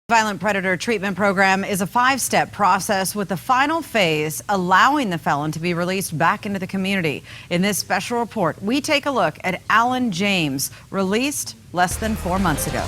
Violent Predator Treatment Program is a 5-step process with the final phase allowing the felon to be released back into the community. In this special report, we take a look at Alan James, released less than 4 months ago.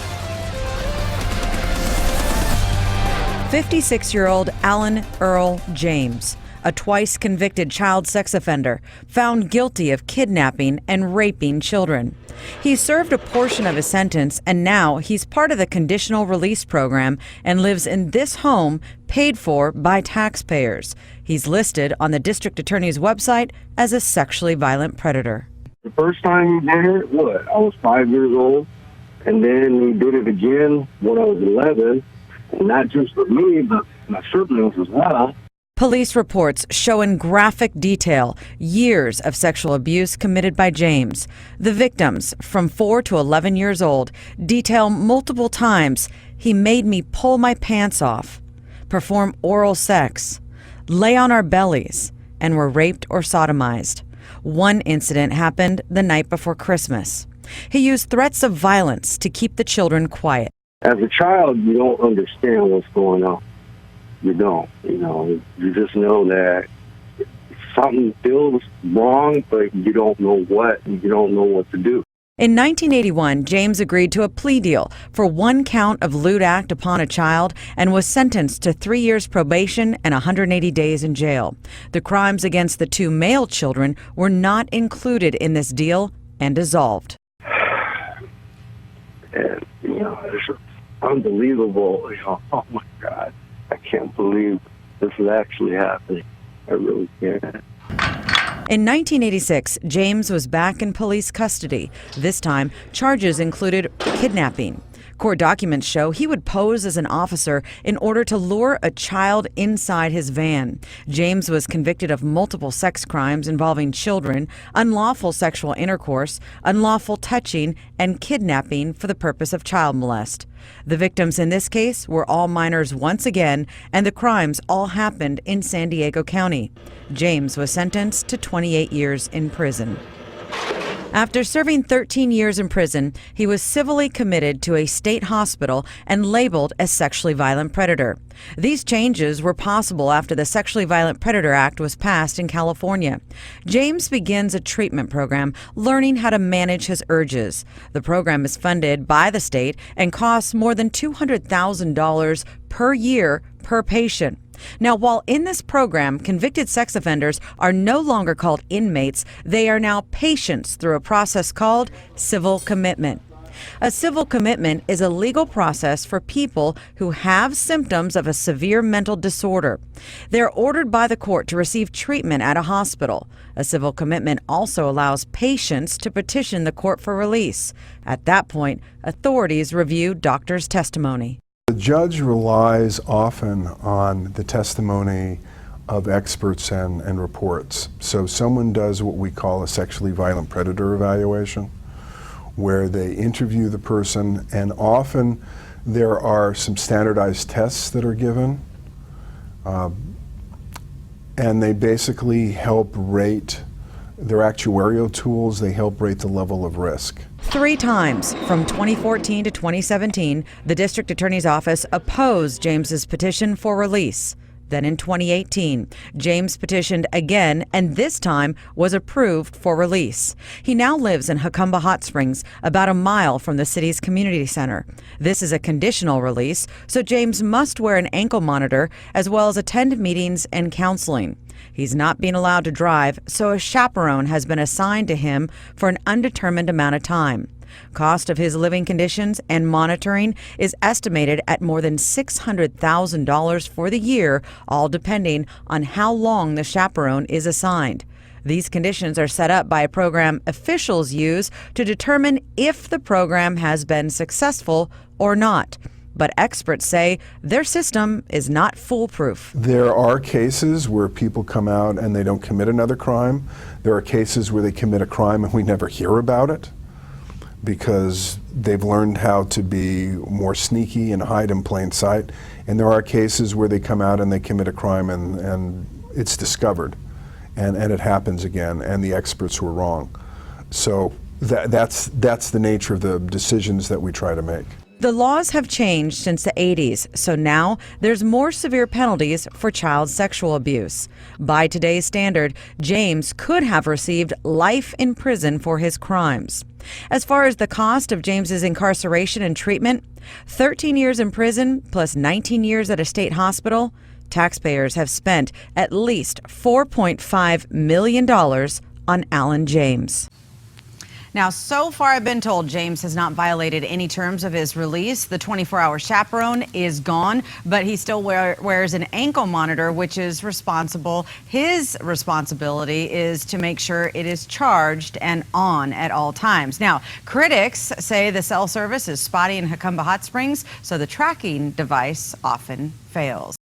56-year-old Alan Earl James, a twice convicted child sex offender, found guilty of kidnapping and raping children. He served a portion of his sentence, and now he's part of the conditional release program and lives in this home paid for by taxpayers. He's listed on the district attorney's website as a sexually violent predator. The first time he did it, I was 5 years old, and then he did it again when I was 11, and not just with me, but my siblings as well. Police reports show in graphic detail years of sexual abuse committed by James. The victims, from 4 to 11 years old, detail multiple times he made me pull my pants off, perform oral sex, lay on our bellies, and were raped or sodomized. One incident happened the night before Christmas. He used threats of violence to keep the children quiet. As a child, you don't understand what's going on. You don't, you just know that something feels wrong, but you don't know what, and you don't know what to do. In 1981, James agreed to a plea deal for 1 count of lewd act upon a child and was sentenced to 3 years probation and 180 days in jail. The crimes against the 2 male children were not included in this deal and dissolved. And, it's unbelievable. Oh my God. I can't believe this is actually happening. I really can't. In 1986, James was back in police custody. This time, charges included kidnapping. Court documents show he would pose as an officer in order to lure a child inside his van. James was convicted of multiple sex crimes involving children, unlawful sexual intercourse, unlawful touching, and kidnapping for the purpose of child molest. The victims in this case were all minors once again, and the crimes all happened in San Diego County. James was sentenced to 28 years in prison. After serving 13 years in prison, he was civilly committed to a state hospital and labeled as sexually violent predator. These changes were possible after the Sexually Violent Predator Act was passed in California. James begins a treatment program learning how to manage his urges. The program is funded by the state and costs more than $200,000 per year per patient. Now, while in this program, convicted sex offenders are no longer called inmates, they are now patients through a process called civil commitment. A civil commitment is a legal process for people who have symptoms of a severe mental disorder. They're ordered by the court to receive treatment at a hospital. A civil commitment also allows patients to petition the court for release. At that point, authorities review doctors' testimony. The judge relies often on the testimony of experts and reports. So someone does what we call a sexually violent predator evaluation, where they interview the person, and often there are some standardized tests that are given, and they basically help rate their actuarial tools. They help rate the level of risk. 3 times from 2014 to 2017, the district attorney's office opposed James's petition for release. Then in 2018, James petitioned again and this time was approved for release. He now lives in Jacumba Hot Springs, about a mile from the city's community center. This is a conditional release, so James must wear an ankle monitor as well as attend meetings and counseling. He's not being allowed to drive, so a chaperone has been assigned to him for an undetermined amount of time. Cost of his living conditions and monitoring is estimated at more than $600,000 for the year, all depending on how long the chaperone is assigned. These conditions are set up by a program officials use to determine if the program has been successful or not. But experts say their system is not foolproof. There are cases where people come out and they don't commit another crime. There are cases where they commit a crime and we never hear about it because they've learned how to be more sneaky and hide in plain sight. And there are cases where they come out and they commit a crime and it's discovered and it happens again and the experts were wrong. So that's the nature of the decisions that we try to make. The laws have changed since the 80s, so now there's more severe penalties for child sexual abuse. By today's standard, James could have received life in prison for his crimes. As far as the cost of James's incarceration and treatment, 13 years in prison plus 19 years at a state hospital, taxpayers have spent at least $4.5 million on Alan James. Now, so far I've been told James has not violated any terms of his release. The 24-hour chaperone is gone, but he still wears an ankle monitor, which is responsible. His responsibility is to make sure it is charged and on at all times. Now, critics say the cell service is spotty in Jacumba Hot Springs, so the tracking device often fails.